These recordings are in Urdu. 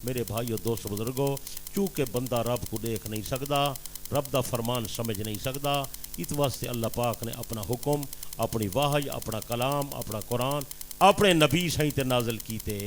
میرے بھائیو دوست بزرگو، چونکہ بندہ رب کو دیکھ نہیں سکتا، رب دا فرمان سمجھ نہیں سکتا، اس واسطے اللہ پاک نے اپنا حکم، اپنی وحی، اپنا کلام، اپنا قرآن اپنے نبی سائیں تے نازل کیتے۔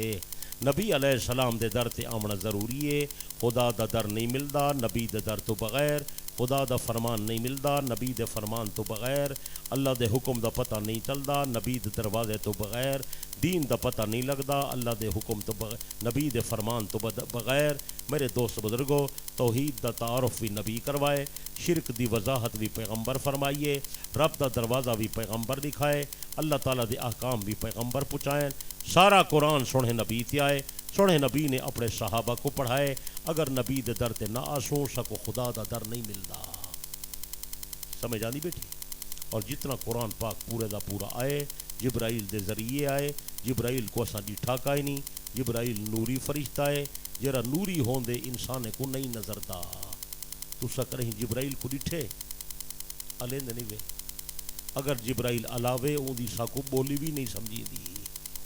نبی علیہ السلام دے در تے آمنا ضروری ہے، خدا دا در نہیں ملدا نبی دے در تو بغیر، خدا دا فرمان نہیں ملدا نبی دے فرمان تو بغیر، اللہ دے حکم دا پتہ نہیں چلدا نبی دے دروازے تو بغیر، دین دا پتہ نہیں لگدا اللہ دے حکم تو بغیر، نبی دے فرمان تو بغیر۔ میرے دوست بزرگو، توحید دا تعارف بھی نبی کروائے، شرک دی وضاحت بھی پیغمبر فرمائیے، رب دا دروازہ بھی پیغمبر دکھائے، اللہ تعالیٰ دے احکام بھی پیغمبر پہنچائیں، سارا قرآن سونے نبی تے آئے، سونے نبی نے اپنے صحابہ کو پڑھائے۔ اگر نبی دے در تے نہ آسوں سکو خدا دا در نہیں ملدا، سمجھ آنی بیٹھی؟ اور جتنا قرآن پاک پورے دا پورا آئے، جبرائیل دے ذریعے آئے، جبرائیل کو اساں ڈٹھا کائیں نہیں، جبرائیل نوری فرشتہ ہے، جرا نوری ہوندے انسان کو نہیں نظر دا۔ تسا کریں جبرائیل کو ڈٹھے الیند نہیں وے، اگر جبرائیل علاوے اون دی ساکو بولی بھی نہیں سمجھی دی،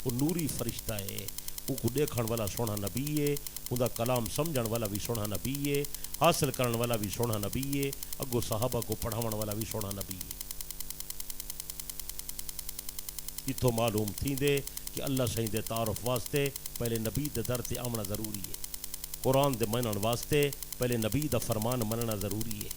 وہ نوری فرشتہ ہے، وہ کو دیکھن والا سونا نبی ہے، ان دا کلام سمجھن والا بھی سونا نبی ہے، حاصل کرن والا بھی سونا نبی ہے، اگو صحابہ کو پڑھاون والا بھی سونا نبی ہے۔ اتھو معلوم تھی دے کہ اللہ سائیں دے تعارف واسطے پہلے نبی دے در تے آمنا ضروری ہے، قرآن دے منن واسطے پہلے نبی دا فرمان مننا ضروری ہے،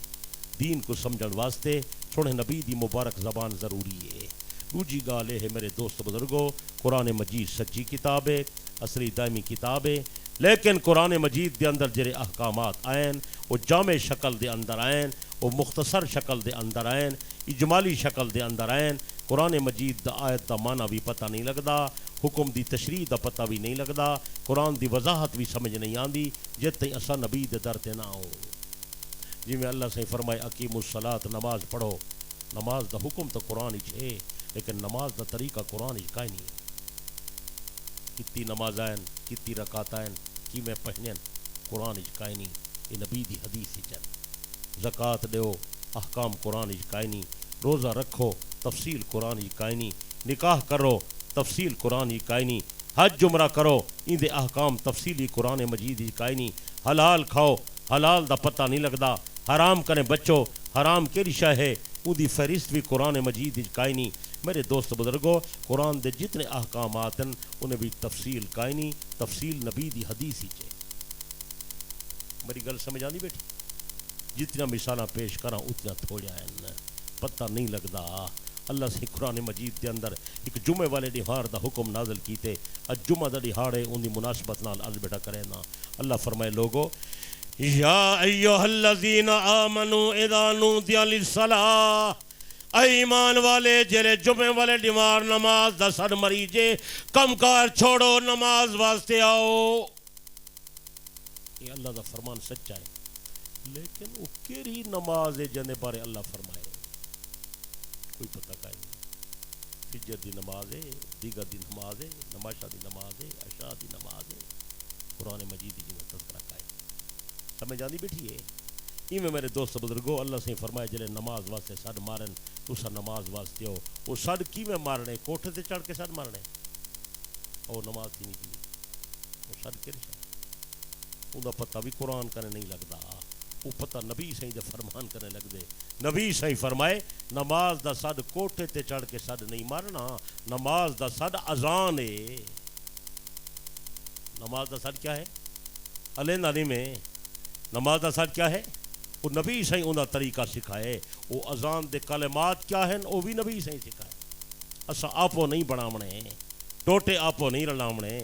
دین کو سمجھن واسطے سونے نبی دی مبارک زبان ضروری ہے۔ دوجی گال ہے میرے دوست بزرگو، قرآن مجید سچی کتاب ہے، اصلی دائمی کتاب ہے، لیکن قرآن مجید دے اندر جڑے احکامات آئیں وہ جامع شکل دے اندر آئیں، وہ مختصر شکل دے اندر آئیں، اجمالی شکل دے اندر آئیں۔ قرآن مجید دا آیت دا معنی بھی پتہ نہیں لگدا، حکم دی تشریح دا پتہ بھی نہیں لگدا، قرآن دی وضاحت بھی سمجھ نہیں آندی جت تائیں اساں نبی دے در تے نہ آؤ۔ جی میں اللہ سے فرمائے اقیم الصلاۃ، نماز پڑھو، نماز دا حکم تو قرآن ہی ہے، لیکن نماز دا طریقہ قرآن ہی کائیں نہیں، کتنی نماز آئیں، کتنی رکعت آئیں، کی میں پڑھنیں، قرآن ہی کائیں نہیں، یہ نبی دی حدیث ہی چل۔ زکوٰۃ دیو، احکام قرآن ہی کائیں نہیں، روزہ رکھو، تفصیل قرآن ہی کائیں نہیں، نکاح کرو، تفصیل قرآن ہی کائیں نہیں، حج عمرہ کرو، ان دے احکام تفصیلی قرآن مجید ہی کائیں نہیں، حلال کھاؤ، حلال دا پتہ نہیں لگدا، حرام کریں بچو، حرام کیڑی شے ہے ان دی فہرست بھی قرآن مجید ہی کائیں نہیں۔ میرے دوست بزرگو، قرآن دے جتنے احکامات ہیں انہیں بھی تفصیل کائیں نہیں، تفصیل نبی دی حدیث ہی چاہے۔ میری گل سمجھ آنی بیٹھی؟ جتنا مثالہ پیش کراں اتنا تھوڑا ہیں، پتہ نہیں لگدا۔ اللہ سے قرآن مجید کے اندر ایک جمعے والے دہاڑ دا حکم نازل کیتے، اج جمعہ دا دہاڑ ہے، ان دی مناسبت نال عرض بیٹا کرے نا۔ اللہ فرمائے لوگو یا ایھا الذین آمنوا اذا نودی للصلاۃ، اے ایمان والے جڑے جمعے والے دیوار نماز دا سر مریجے، کم کار چھوڑو، نماز واسطے آؤ۔ یہ اللہ دا فرمان سچا ہے، لیکن وہ کیڑی نماز ہے جنے بارے اللہ فرمائے کوئی پتہ کا نہیں۔ فجر دی نماز ہے، دیگر دی نماز ہے، نماشہ دی نماز ہے، عشاء دی نماز ہے، قرآن مجید کی تذکرہ کا ہے۔ سمجھ آندی بیٹھی ہے؟ میں میرے دوست بزرگو، اللہ سے فرمائے جلے نماز واسطے سڈ مارن، تسا نماز واسطے ہو، وہ سڈ کی میں مارنے؟ کوٹھے تے چڑھ کے سڈ مارنے؟ اور نماز کی نہیں کی، وہ سڈ کے ان کا پتہ بھی قرآن کرنے نہیں لگتا، وہ پتہ نبی سائیں دے فرمان کرنے لگ دے۔ نبی سائیں فرمائے نماز دا سڈ کوٹھے تے چڑھ کے سڈ نہیں مارنا، نماز دا سڈ اذان ہے۔ نماز دا سڈ کیا ہے؟ علیہ نالی میں نماز دا سڈ کیا ہے؟ وہ نبی سائیں ان کا طریقہ سکھائے، وہ اذان دے کلمات کیا ہیں وہ بھی نبی سائیں سکھائے۔ اسا آپو نہیں بناونے، ٹوٹے آپو نہیں رلاونے۔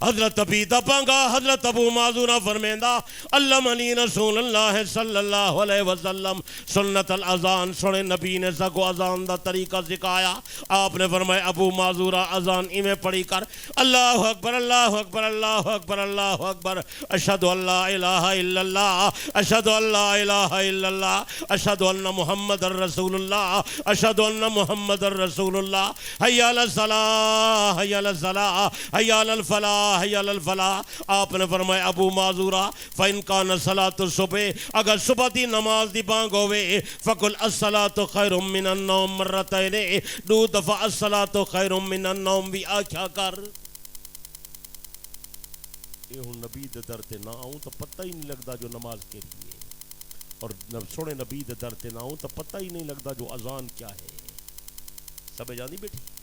حضرت ابی دبانگا حضرت ابو معذورہ فرمیندہ علمنی رسول اللہ صلی اللہ علیہ وسلم سنت الاذان، سنے نبی نے سکو اذان دا طریقہ سکھایا۔ آپ نے فرمایا ابو معذورہ اذان ایویں پڑھی کر، اللہ اکبر اللہ اکبر اللہ اکبر اللہ اکبر، اشہد ان لا الہ الا اللہ، اشہد ان لا الہ الا اللہ، اشہد ان محمد الرسول اللہ، اشہد ان محمد الرسول اللہ، حی علی الصلاۃ حی علی الصلاۃ حی علی الفلاح حی علی الفلاح۔ آپ نے فرمایا ابو معذورہ فإن کان صلاۃ الصبح، اگر صبح دی نماز دی بانگ ہوئے، فقل الصلاۃ خیر من النوم مرتین، دو دفعہ الصلاۃ خیر من النوم بھی آکھا کر۔ یہ ہوں نبی دے در تے نہ آؤں تو پتہ ہی نہیں لگتا جو نماز کے لیے، اور سونے نبی دے در تے نہ آؤں تو پتہ ہی نہیں لگتا جو اذان کیا ہے. سمجھ آندی بیٹھی؟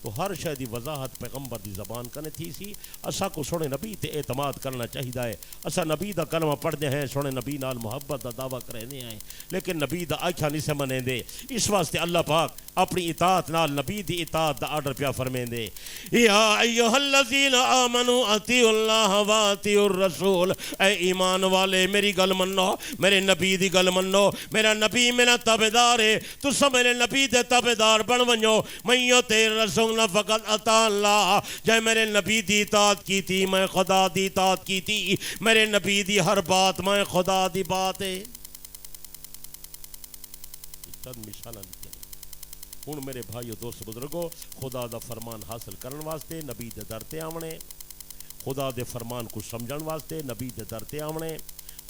تو ہر شے دی وضاحت پیغمبر دی زبان کنے تھی سی. اسا کو سونے نبی تے اعتماد کرنا چاہیے ہے. اسا نبی دا کلمہ پڑھنے ہیں، سونے نبی نال محبت دا دعویٰ کرنے ہیں، لیکن نبی دا آکھیا نہیں سے منے دے. اس واسطے اللہ پاک اپنی اطاعت نال نبی دی اطاعت دا آرڈر پیا فرمیں دے. یا ایھا الذین آمنوا اطیعوا اللہ و اطیعوا الرسول. اے ایمان والے میری گل منو، میرے نبی دی گل منو. میرا نبی میرا تابعدار ہے، تساں میرے نبی دے تابعدار بن ونجو. من یطع الرسول فقط اطاع اللہ. جے میرے نبی دی اطاعت کیتی میں خدا دی اطاعت کیتی. میرے نبی دی ہر بات میں خدا دی بات ہے. چند مثالاں ہوں میرے بھائیو دوست بزرگو، خدا دا فرمان حاصل کرن واسطے نبی دے در تے آونے، خدا دے فرمان کو سمجھن واسطے نبی دے در تے آونے،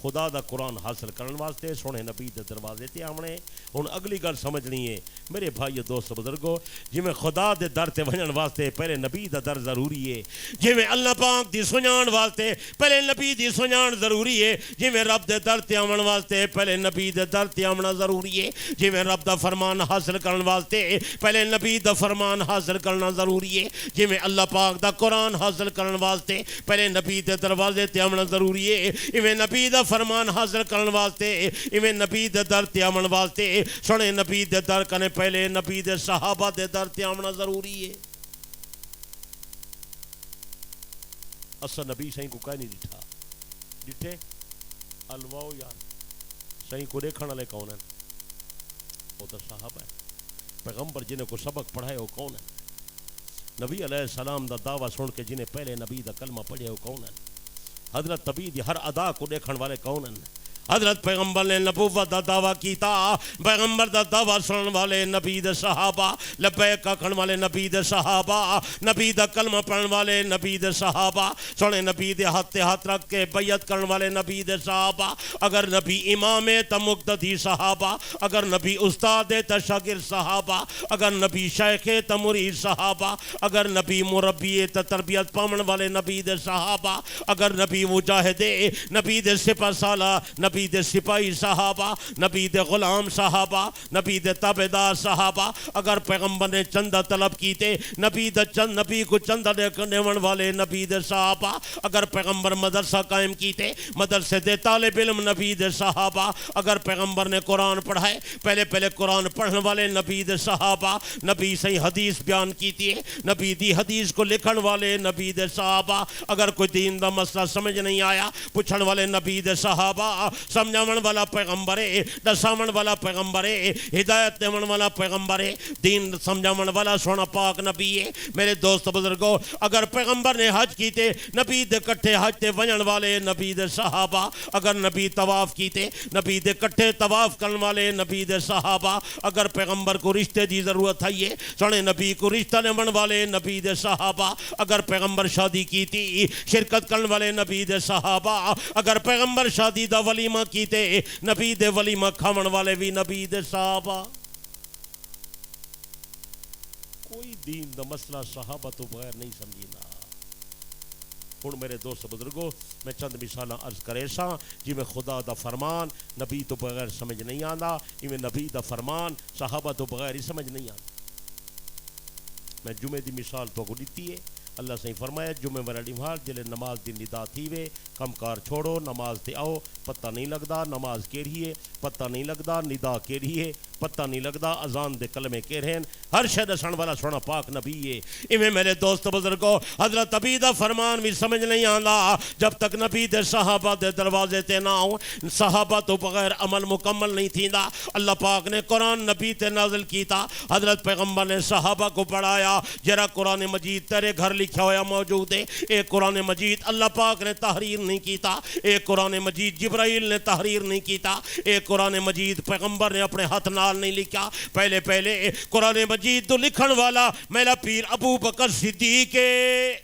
خدا دا قرآن حاصل کرن واسطے سونے نبی دے دروازے تے آونے. ہن اگلی گل سمجھنی ہے میرے بھائیو دوست بزرگو، جویں خدا دے در تے ونجن واسطے پہلے نبی دا در ضروری ہے، جویں اللہ پاک دی سنجان واسطے پہلے نبی دی سنجان ضروری ہے، جویں رب دے در تے آون واسطے پہلے نبی دے در تے آونا ضروری ہے، جویں رب دا فرمان حاصل کرن واسطے پہلے نبی دا فرمان حاصل کرنا ضروری ہے، جویں اللہ پاک دا قرآن حاصل کرن واسطے پہلے نبی دے دروازے تے آونا ضروری ہے، ایویں نبی دا فرمان حاصل کرن واسطے ایویں نبی دے در تے آون واسطے سونے نبی دے در کنے پہلے نبی دے صحابہ دے در تے آونا ضروری ہے. اسا نبی سائیں کو کہیں نہیں ڈٹھا، ڈٹھے الواؤ یار سائیں کو دیکھنے والے کون ہیں؟ وہ تو صحابہ ہے. پیغمبر جنہیں کو سبق پڑھائے وہ کون ہے؟ نبی علیہ السلام دا دعویٰ سن کے جنہیں پہلے نبی دا کلمہ پڑھے وہ کون ہیں؟ حضرت نبی دی ہر ادا کو دیکھن والے کون ہیں؟ حضرت پیغمبر نے نبوت دا دعویٰ کیتا، پیغمبر دا دعویٰ سنن والے نبی دے صحابہ، لبیک آکھن والے نبی دے صحابہ، نبی دا کلمہ پڑھن والے نبی دے صحابہ، سونے نبی دے ہاتھ رکھ کے بیعت کرن والے نبی دے صحابہ. اگر نبی امام ہے تا مقتدی صحابہ، اگر نبی استاد ہے تا شاگرد صحابہ، اگر نبی شیخ ہے تا مرید صحابہ، اگر نبی مربی ہے تا تربیت پاون والے نبی دے صحابہ، اگر نبی مجاہد ہے نبی دے سپہ سالہ، نبی دے سپاہی صحابہ، نبی دے غلام صحابہ، نبی دے تابعدار صحابہ. اگر پیغمبر نے چندہ طلب کیتے نبی کو چندہ دینے والے نبی دے صحابہ. اگر پیغمبر مدرسہ قائم کیتے مدرسے دے طالب علم نبی دے صحابہ. اگر پیغمبر نے قرآن پڑھائے پہلے قرآن پڑھنے والے نبی دے صحابہ. نبی صحیح حدیث بیان کیتی ہے نبی دی حدیث کو لکھن والے نبی دے صحابہ. اگر کوئی دین دا مسئلہ سمجھ نہیں آیا پوچھن والے نبی دے صحابہ. سمجھاون والا پیغمبر ہے، دساون والا پیغمبر ہے، ہدایت دیون والا پیغمبر ہے، دین سمجھاون والا سونا پاک نبی ہے. میرے دوست بزرگو، اگر پیغمبر نے حج کیتے نبی دے کٹھے حج تے ونجن والے نبی دے صحابہ. اگر نبی طواف کیتے نبی دے کٹھے طواف کرن والے نبی دے صحابہ. اگر پیغمبر کو رشتے دی ضرورت ہے سونے نبی کو رشتہ لیون والے نبی دے صحابہ. اگر پیغمبر شادی کیتی شرکت کرن والے نبی دے صحابہ. اگر پیغمبر شادی دا ولیمہ کیتے نبی دے ولیمہ کھاون والے بھی نبی دے صحابہ. کوئی دین دا مسئلہ صحابہ تو بغیر نہیں سمجھینا. ہن میرے دوست بزرگو میں چند مثالاں عرض کرے سا جی میں خدا دا فرمان نبی تو بغیر سمجھ نہیں آندا، ایویں نبی دا فرمان صحابہ تو بغیر ہی سمجھ نہیں آندا. میں جمعے دی مثال تو کو دیتی ہے. اللہ سے فرمایا جمعے والا ڈیمہار جلے نماز دی ندا تھی وے کم کار چھوڑو نماز تے آؤ. پتہ نہیں لگدا نماز کیڑی ہے، پتہ نہیں لگدا ندا کیڑی ہے، پتہ نہیں لگدا اذان دے کلمے کیڑے ہیں. ہر شے دسن والا سونا پاک نبی ہے. ایویں میرے دوست بزرگو حضرت نبی دا فرمان بھی سمجھ نہیں آندا جب تک نبی دے صحابہ دے دروازے تے نہ آؤ. صحابہ تو بغیر عمل مکمل نہیں تھیندا. اللہ پاک نے قرآن نبی تے نازل کیتا، حضرت پیغمبر نے صحابہ کو پڑھایا. جرا قرآن مجید تیرے گھر لکھا ہوا موجود ہے. اے قرآن مجید اللہ پاک نے تحریر نہیں کیتا. اے قرآن مجید جبرائیل نے تحریر نہیں کیتا. اے قرآن مجید پیغمبر نے اپنے ہاتھ نال نہیں لکھا. پہلے قرآن مجید تو لکھن والا میرا پیر ابو بکر صدیق ہے.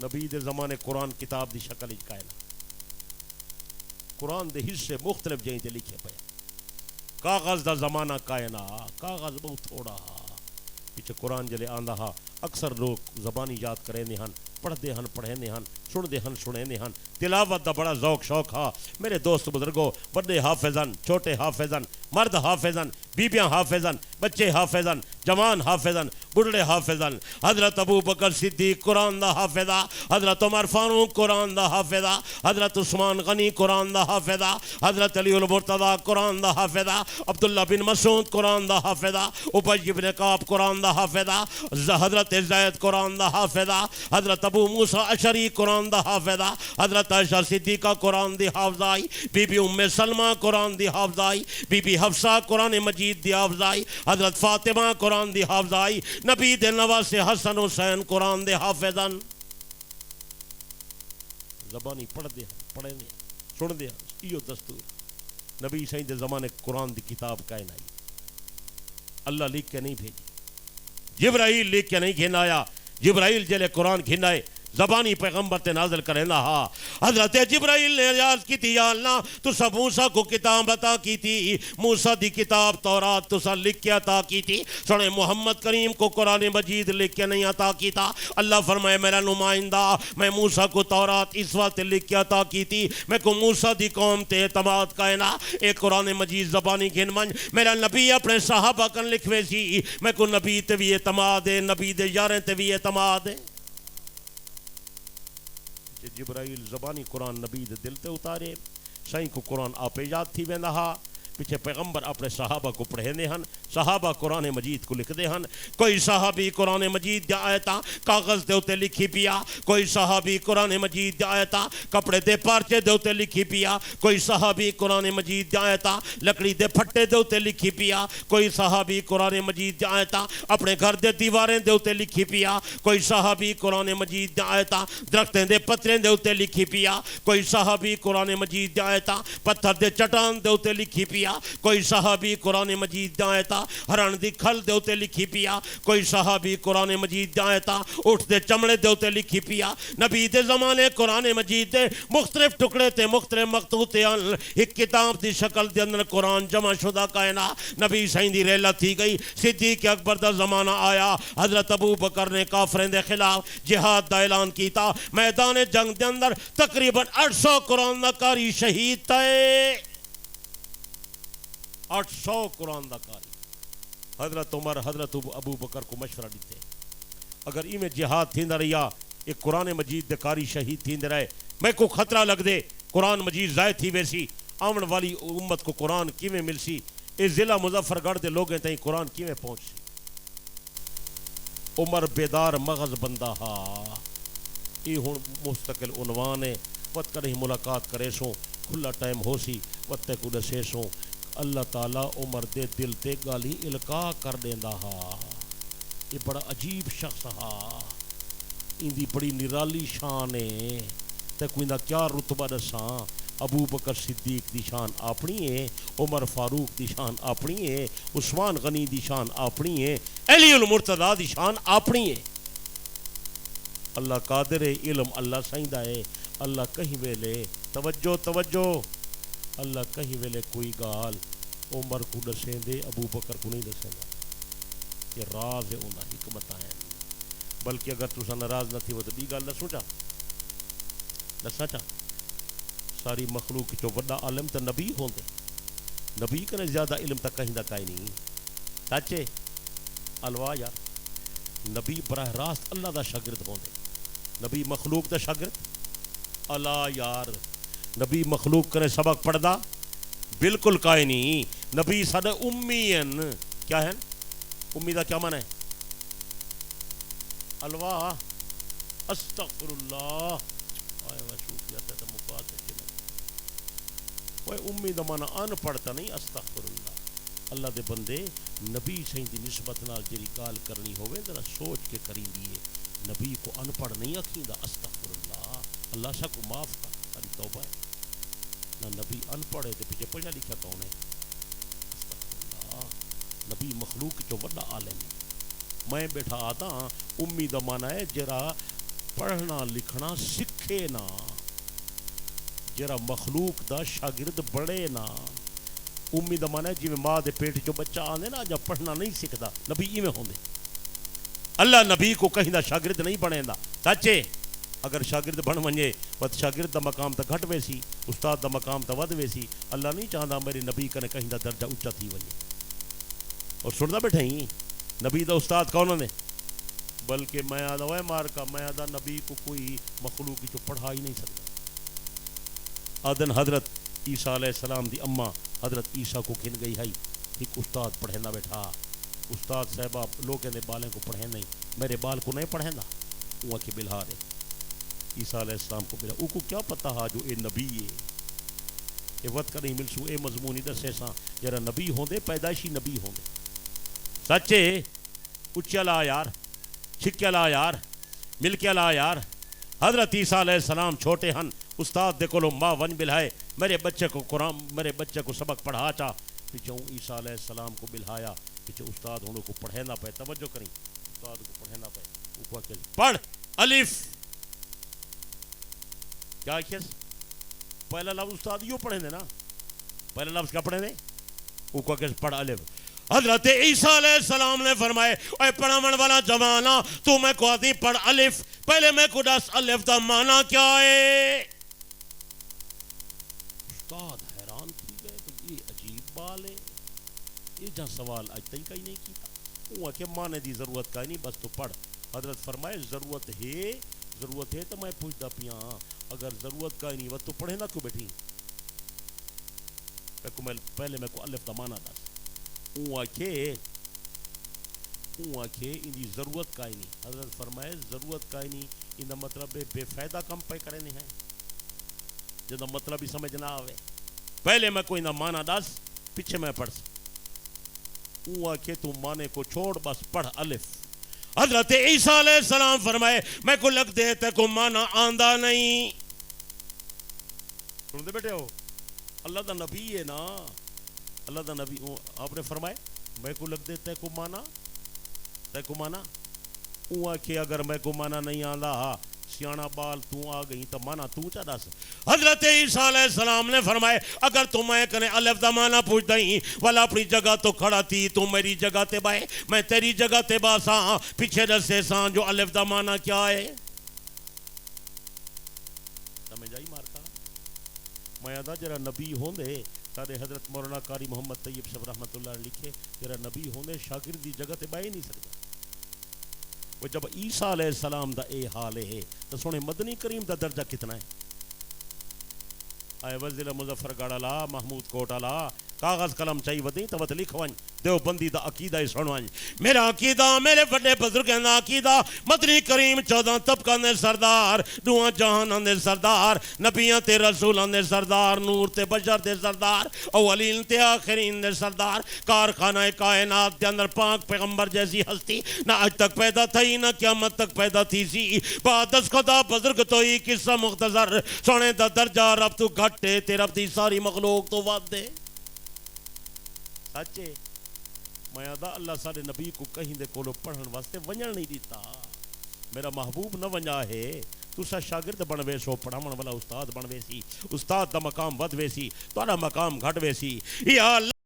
نبی دے زمانے قرآن کتاب دی شکل وچ کائنا. قرآن دے حصے مختلف جہیں تے لکھے پے. کاغذ دا زمانہ کائنا، کاغذ بہت تھوڑا. پیچھے قرآن جلے آندا ہا اکثر لوگ زبانی یاد کریں ہن پڑھتے ہیں پڑھیں ہن سنتے ہیں سنیں ہن تلاوت دا بڑا ذوق شوق ہا میرے دوست بزرگوں بڑے حافظن چھوٹے حافظن مرد حافظن بیبیاں حافظن بچے حافظن جوان حافظن بڑھڑے حافظن حضرت ابو بکر صدیق قرآن دا حافظہ حضرت عمر فاروق قرآن دا حافظہ حضرت عثمان غنی قرآن دا حافظہ حضرت علی المرتضی قرآن دا حافظہ عبداللہ بن مسعود قرآن دا حافظہ ابی بن کعب قرآن دا حافظہ حضرت زید قرآن دا حافظہ حضرت ابو موسیٰ اشعری قرآن دا حافظہ حضرت عائشہ صدیقہ قرآن دی حافظائی بی بی ام سلمہ قرآن دی حافظائی بی بی حفصہ قرآن مجید دی حافظائی حضرت فاطمہ قرآن دی حافظائی نبی دے نواسے حسن حسین قرآن دے حافظن زبانی پڑھ دے پڑھے دے سن دے ایو دستور نبی سائیں دے زمانے قرآن دی کتاب کائن آئی اللہ لکھ کے نہیں بھیجی جبرائیل لکھ کے نہیں گھنایا جبرائیل جلے قرآن گھنائے زبانی پیغمبر تے نازل کرے نہ حضرت جبرائیل نے عرض کی تھی یا اللہ تو سب موسیٰ کو کتاب عطا کی تھی موسیٰ دی کتاب تورات تو سب لکھ کے عطا کی تھی سنے محمد کریم کو قرآن مجید لکھ کے نہیں عطا کی تھا اللہ فرمائے میرا نمائندہ میں موسیٰ کو تورات اس وقت لکھ کے عطا کی تھی میں کو موسیٰ دی قوم تے اعتماد کائنا ایک قرآن مجید زبانی گھن منج میرا نبی اپنے صحابہ کن لکھوے سی میں کو نبی تے بھی اعتماد ہے نبی دے یاریں تے بھی اعتماد ہے جبرائیل زبانی قرآن نبی دے دل تے اتارے سائیں کو قرآن آپ یاد تھی ویندہ ہا پیچھے پیغمبر اپنے صحابہ کو پڑھے دے ہن صحابہ قرآن مجید کو لکھ دے ہن کوئی صحابی قرآن مجید دے آیتا کاغذ دے ہوتے لکھی پیا کوئی صحابی قرآن مجید دے آیتا کپڑے دے پارچے دے ہوتے لکھی پیا کوئی صحابی قرآن مجید دے آیتا لکڑی دے پھٹے دے ہوتے لکھی پیا کوئی صحابی قرآن مجید دے آیتا اپنے گھر دے دیواریں دے ہوتے لکھی پیا کوئی صحابی قرآن مجید دے آیتا درختیں دے پتریں دے ہوتے لکھی پیا کوئی صحابی قرآن مجید دے آیتا پتھر دے چٹان دے ہوتے لکھی پیا کوئی صحابی قرآن مجید دائتا ہرن دی کھل دے ہوتے لکھی پیا کوئی صحابی قرآن مجید دائتا اٹھ دے چمڑے دے ہوتے لکھی پیا نبی دے زمانے قرآن مجید دے مختلف ٹکڑے تے مختلف مقطوطے ایک کتاب دی شکل دے اندر قرآن جمع شدہ کائنا نبی سائیں دی ریلہ تھی گئی صدیق اکبر دا زمانہ آیا حضرت ابو بکر نے کافرین دے خلاف جہاد دا اعلان کیتا میدان جنگ دے اندر تقریباً 800 قرآن کاری شہید تھے 800 قرآن دا کاری حضرت عمر حضرت ابو بکر کو مشورہ دیتے اگر ای میں جہاد تھی نہ رہیا ایک قرآن مجید دے کاری شہید تھی نہ رہے میں کو خطرہ لگ دے قرآن مجید ضائع تھی ویسی آمن والی امت کو قرآن کی میں مل سی اس ضلع مظفر گڑھ دے لوگیں تہیں قرآن کی میں پہنچ سی عمر بیدار مغز بندہ ہا یہ ہون مستقل عنوان ہے وقت کریں ملاقات کرے سوں کھلا ٹائم ہو سی وقت کو دسے سوں اللہ تعالیٰ عمر دے دل تے گالی القا کر دیندہ ہا یہ بڑا عجیب شخص ہا ان دی بڑی نرالی شان ہے تے کوئی نہ کیا رتبہ دساں ابو بکر صدیق دی شان اپنی ہے عمر فاروق دی شان اپنی ہے عثمان غنی دی شان اپنی ہے علی المرتضی دی شان اپنی ہے اللہ قادر ہے علم اللہ سائندہ ہے اللہ کہیں ویلے توجہ توجہ اللہ کہیں ویلے کوئی گال عمر کو دسیں دے ابو بکر کو نہیں دسیں گا یہ راز ہے انہا حکمت آئیں بلکہ اگر تُسا ناراض نہ تھی وہ تو بھی گال نہ سوچا ساری مخلوق جو وڈا عالم تا نبی ہوں دے نبی کنے زیادہ علم تا کہیں دا کہیں نہیں سچے الوا یار نبی براہ راست اللہ دا شاگرد ہوں دے نبی مخلوق دا شاگرد اللہ یار نبی مخلوق کرے سبق پڑھ دا بالکل کائے نہیں نبی سادہ امی ہیں کیا ہے امی دا کیا معنی ہے الوا استغفر اللہ آئے وشوفیت ہے مقاس ہے وہ امی دا معنی ان پڑھتا نہیں استغفر اللہ اللہ دے بندے نبی سہیں دی نسبت نال جری کال کرنی ہوئے ذرا سوچ کے کری لیے نبی کو ان پڑھ نہیں اکھیں دا استغفر اللہ اللہ سا کو معاف کر ساری توبہ ہے نہ نبی ان پڑھے تے پیچھے پڑھا لکھا کون ہے استغفر اللہ نبی مخلوق جو وڈا عالم ہے میں بیٹھا آتا امی دا معنی ہے جرا پڑھنا لکھنا سکھے نا جرا مخلوق دا شاگرد بڑے نا امی دا معنی ہے جی میں ماں دے پیٹ جو بچہ آنے نا جب پڑھنا نہیں سکھدا نبی ہی میں ہوندے اللہ نبی کو کہیں دا شاگرد نہیں بنے دا سچے اگر شاگرد بن ونجے بس شاگرد دا مقام تا گھٹ ویسی استاد دا مقام تا ود ویسی اللہ نہیں چاہتا میرے نبی کنے کہیں دا درجہ اچا تھی ونجے اور سندا بیٹھے ہی نبی دا استاد کون نے بلکہ میں آدھا وے مار کا میں آدھا نبی کو کوئی مخلوق کی جو پڑھا ہی نہیں سکتا آدن حضرت عیسیٰ علیہ السلام دی اماں حضرت عیسیٰ کو گن گئی ہے ایک استاد پڑھے نہ بیٹھا استاد صاحبہ لوگ نے بالیں کو پڑھے نہیں میرے بال کو نہیں پڑھے نا وہ کے بلہا دے عیسیٰ علیہ السلام کو بلا او کو کیا پتا ہا جو اے نبی ہے اے وقت کا نہیں ملسو اے مضمونی دسے ساں یرا نبی ہوں دے پیدائشی نبی ہوں دے سچے اچھا لا یار چھکیا لا یار مل کے لا یار حضرت عیسیٰ علیہ السلام چھوٹے ہن استاد دے کولو ماں ون بلہائے میرے بچے کو قرآن میرے بچے کو سبق پڑھا چا پیچھے عیسیٰ علیہ السلام کو بلہایا پیچھے استاد انہوں کو پڑھے نہ پائے توجہ کریں استاد کو پڑھے نہ پائے اوپر کے پڑھ الف کیا کیس پہلا لفظ استاد یوں پڑھیں دے نا پہلا لفظ کیا پڑھیں دے اوپر کے پڑھ الف حضرت عیسیٰ علیہ السلام نے فرمائے اے پڑھاون والا جوانہ تو میں کو آتی پڑھ الف پہلے میں کو دس الف دا معنی کیا ہے استاد حیران تھی گئے کہ یہ عجیب بال ہے یہ جہاں سوال آج تک ہی نہیں کیتا وہ کہ معنی دی ضرورت کا نہیں بس تو پڑھ حضرت فرمائے ضرورت ہے تو میں پوچھتا پیاں اگر ضرورت کا ہی نہیں وہ تو پڑھے نہ کیوں بیٹھی پہلے میں کو الف دا معنی دس اون آکھے انہی ضرورت کا ہی نہیں حضرت فرمائے ضرورت کا ہی نہیں انہا مطلب بے فائدہ کم پہ کرے نہیں ہے جنہا مطلب ہی سمجھ نہ آوے پہلے میں کوئی نہ مانا دس پیچھے میں پڑھ اون آکھے تو مانے کو چھوڑ بس پڑھ الف حضرت عیسیٰ علیہ السلام فرمائے میں کو لگ دیتے کو مانا آندہ نہیں سن دے بیٹے ہو اللہ دا نبی ہے نا اللہ دا نبی آپ نے فرمائے میں کو لگ دیتے کو مانا اون آکھے اگر میں کو مانا نہیں آندہ سیانہ بال تو آ گئی تو مانا تو چا دس حضرت عیسیٰ علیہ السلام نے فرمائے اگر تو میں کنے الف دا مانا پوچھ دیں والا اپنی جگہ تو کھڑا تھی تو میری جگہ تے بائے میں تیری جگہ تے با ساں پیچھے دسے ساں جو الف دا مانا کیا ہے سمجھ آئی مارکا میں آدھا جرا نبی ہوں دے سارے حضرت مولانا قاری محمد طیب صاحب رحمت اللہ نے لکھے تیرا نبی ہونے شاگردی جگہ تے بائے نہیں سکتا وہ جب عیسیٰ علیہ السلام دا اے حال ہے تو سونے مدنی کریم دا درجہ کتنا ہے آئے وزیر مظفر گاڑا لا محمود کوٹا لا کاغذ قلم چاہی ودیں تو وقت لکھوائیں دیو بندی دا عقیدہ سنوائیں میرا عقیدہ میرے بڑے بزرگیں دا عقیدہ مدنی کریم 14 طبقہ نے سردار دعا جہان نے سردار نبیاں تے رسولان نے سردار نور تے بشر تے سردار اولین تے آخرین نے سردار کارخانہ کائنات دے اندر پاک پیغمبر جیسی ہستی نہ آج تک پیدا تھی نہ قیامت تک پیدا تھی سی بعد از خدا بزرگ تو ہی قصہ مختصر سونے دا درجہ رب تو گھٹے تے رب دی ساری مخلوق تو وعد دے سچے میں آدھا اللہ سارے نبی کو کہیں دے کولو پڑھن واسطے ونجن نہیں دیتا میرا محبوب نہ ونجا ہے تو سا شاگرد بنوے سو پڑھاون والا استاد بنوے سی استاد دا مقام ود ویسی تارا مقام گھٹ ویسی یا اللہ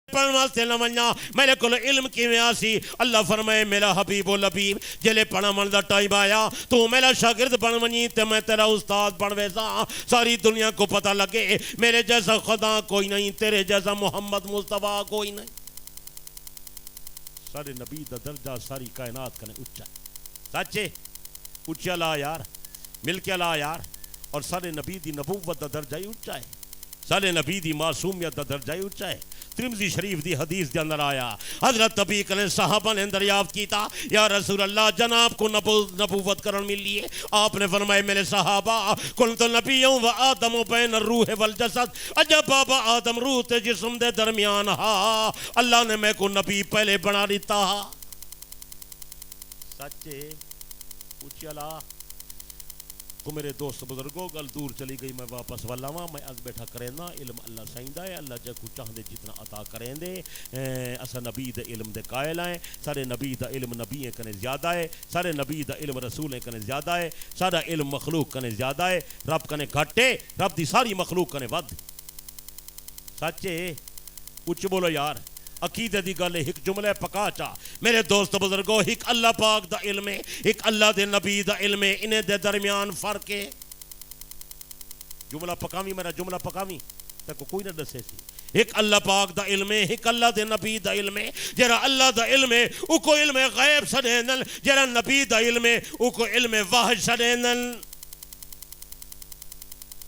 پڑھن واسطے نہ ونجا میرے کولو علم کیویں آسی اللہ فرمائے میرا حبیب و لبیب جلے پڑھاون دا ٹائم آیا تو میرا شاگرد بن ونجی تے میں تیرا استاد بنوے سا ساری دنیا کو پتہ لگے میرے جیسا خدا کوئی نہیں تیرے جیسا محمد مصطفیٰ کوئی نہیں سارے نبی دا درجہ ساری کائنات کنے اچھا سچے اچھا لا یار مل کے لا یار اور سارے نبی دی نبوت دا درجہ ہی اچھا ہے سارے نبی دی معصومیت دا درجہ ہی اچھا ہے ترمذی شریف دی حدیث دے اندر آیا حضرت نبی نے صحابہ نے دریافت کیتا یا رسول اللہ جناب کو نبوت کرن ملی ہے آپ نے فرمائے میرے صحابہ کنت نبیوں و آدم بین الروح والجسد عجب بابا آدم روح تے جسم دے درمیان ہا اللہ نے میں کو نبی پہلے بنا دیتا سچے اچھلا کو میرے دوست بزرگوں گل دور چلی گئی میں واپس والاواں میں از بیٹھا کریں نا علم اللہ سائندہ ہے اللہ جا کو چاہ دے جتنا عطا کریں دے اسا نبی دا علم دے قائل ہیں سارے نبی دا علم نبی کنے زیادہ ہے سارے نبی دا علم رسول کنے زیادہ ہے سارا علم مخلوق کنے زیادہ ہے رب کنے گھٹے رب دی ساری مخلوق کنے ود سچے اچھ بولو یار عقیدے دی گل ایک جملہ پکا چا میرے دوست بزرگو ایک اللہ پاک دا علم ہے ایک اللہ دے نبی دا علم ہے انہیں دے درمیان فرق ہے جملہ پکاوی میرا جملہ پکاوی تک کوئی نہ دسے سی ایک اللہ پاک دا علم ہے ایک اللہ دے نبی دا علم ہے جرا اللہ دا علم ہے او کو علم غیب سڑینن جرا نبی دا علم ہے او کو علم واحد سڑینن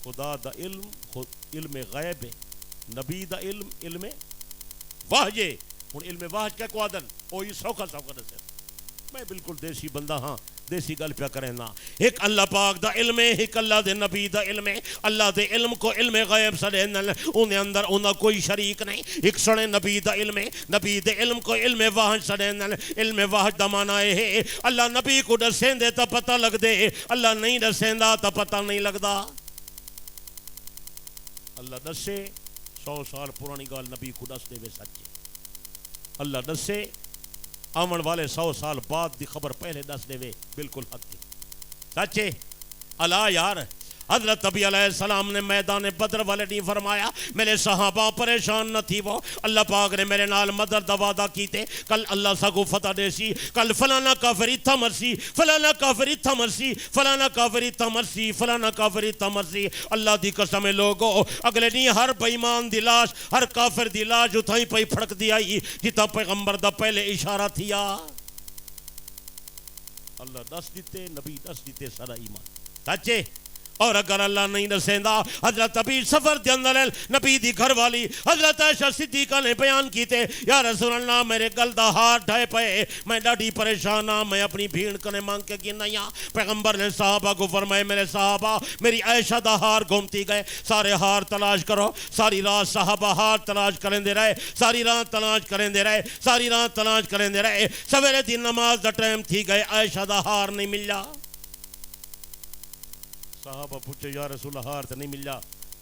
خدا دا علم غیب ہے نبی دا علم واحد ہے ہن علم واحد کیا کو آدن او یہ سوکھا دسے میں بالکل دیسی بندہ ہاں دیسی گل پیا کریں نا ایک اللہ پاک دا علم ہے ایک اللہ دے نبی دا علم ہے اللہ دے علم کو علم غیب سڑے انہیں اندر انہاں کوئی شریک نہیں ایک سڑے نبی دا علم ہے نبی دے علم کو علم واحد سڑے علم واحد دا معنی ہے اللہ نبی کو دسیں دے تا پتہ لگ دے اللہ نہیں دسیں دا تا پتہ نہیں لگ دا اللہ دسے 100 سال پرانی گال نبی کو دس دے وے سچے اللہ دسے آمن والے 100 سال بعد دی خبر پہلے دس دے وے بالکل حق دی سچے اللہ یار حضرت نبی علیہ السلام نے میدان بدر والے نہیں فرمایا میرے صحابہ پریشان نہ تھی وہ اللہ پاک نے میرے نال مدد دا وعدہ کیتے کل اللہ سگو فتح دے سی کل فلانا کافری تھا مرسی فلانا کافری تھا مرسی فلانا کافری تھا مرسی فلانا کافری تھا مرسی اللہ دی قسم لوگو اگلے نہیں ہر بیمان دی لاش ہر کافر دی لاش اتھائی پئی پھڑک دی آئی جتا پیغمبر دا پہلے اشارہ تھیا اللہ دس دیتے نبی دس دیتے سارا ایمان سچے اور اگر اللہ نہیں دسیندا حضرت ابھی سفر دے اندر نبی دی گھر والی حضرت عائشہ صدیقہ نے بیان کیتے یا رسول اللہ میرے گل دا ہار ڈھائے پئے میں ڈاڈی پریشان ہاں میں اپنی بھیڑ کنے مانگ کے گنایا پیغمبر نے صحابہ کو فرمائے میرے صحابہ میری عائشہ دا ہار گھومتی گئے سارے ہار تلاش کرو ساری رات صحابہ ہار تلاش کریں دے رہے ساری رات تلاش کریں دے رہے ساری رات تلاش کریں دے رہے سویرے دی نماز دا ٹائم تھی گئے عائشہ دا ہار نہیں ملا صحابہ پوچھے یا رسول اللہ ہار تو نہیں مل جا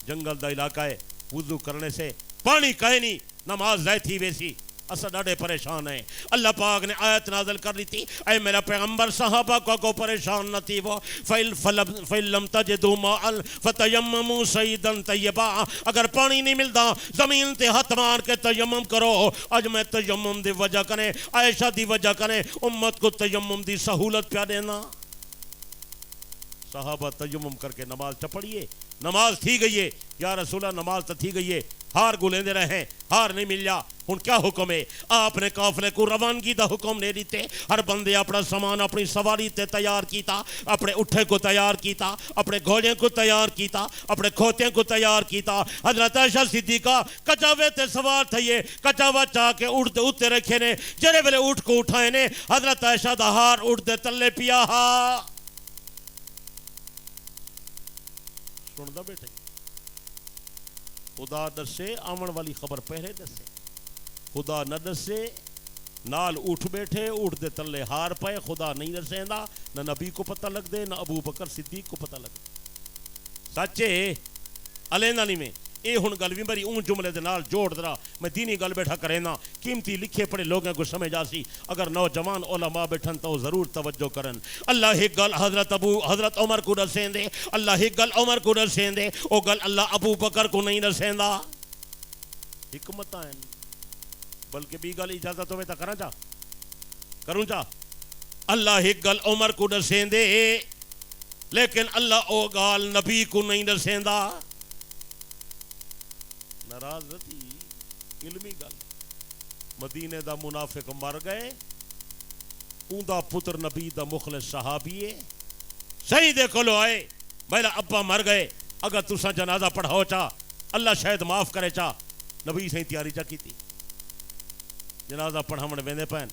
جنگل دا علاقہ ہے وضو کرنے سے پانی کہیں نہیں نماز ضائع تھی ویسی اسا ڈاڑے پریشان ہیں اللہ پاک نے آیت نازل کر دی تھی اے میرا پیغمبر صحابہ کو پریشان نہ تھی وہ فَإِلَّمْ تَجِدُوا مَاءً فَتَيَمَّمُوا صَعِيدًا طَيِّبًا اگر پانی نہیں ملتا زمین تے ہاتھ مار کے تیمم کرو اج میں تیمم دی وجہ کریں عائشہ دی وجہ کریں امت کو تیمم دی سہولت پیا دینا صحابہ تیمم کر کے نماز چپڑیے نماز تھی گئی ہے یا رسول اللہ نماز تو تھی گئی ہے ہار گلیں دے رہے ہیں ہار نہیں مل جا ہن کیا حکم ہے آپ نے قافلے کو روانگی دا حکم دے دیتے ہر بندے اپنا سامان اپنی سواری تے تیار کیتا اپنے اٹھے کو تیار کیتا اپنے گھوڑے کو تیار کیتا اپنے کھوتے کو تیار کیتا حضرت عائشہ صدیقہ کچاوے تے سوار تھئیے کچاوا چاہ کے اٹھ دے اتے رکھے نے جرے ویلے اٹھ کو اٹھائے نے حضرت عائشہ دا ہار اٹھ دے تلے پیا ہا سن دا بیٹھے خدا دسے آمن والی خبر پہلے دسے خدا نہ دسے نال اٹھ بیٹھے اٹھ دے تلے ہار پائے خدا نہیں دسیں دا نہ نبی کو پتہ لگ دے نہ ابو بکر صدیق کو پتہ لگ دے سچے علینا نہیں میں اے ہن گل بھی بری اون جملے دے نال جوڑ درا میں دینی گل بیٹھا کرے نا قیمتی لکھے پڑے لوگوں کو سمجھ آسی اگر نوجوان علماء بیٹھن تو ضرور توجہ کرن اللہ ایک گل حضرت عمر کو دسیں دے اللہ ایک گل عمر کو دسیں دے او گل اللہ ابو بکر کو نہیں دسیں دا حکمت ہیں بلکہ بھی گل اجازت ہوئے تا کروں چاہ اللہ ایک گل عمر کو دسیں دے لیکن اللہ او گال نبی کو نہیں دسیں دا ناراض رہتی علمی گل مدینے دا منافق مر گئے اون دا پتر نبی دا مخلص صحابی ہے صحیح دیکھو لو آئے میرا ابا مر گئے اگر تسا جنازہ پڑھاؤ چاہ اللہ شاید معاف کرے چاہ نبی صحیح تیاری چاہ کی تھی جنازہ پڑھاؤنے ویندے پہن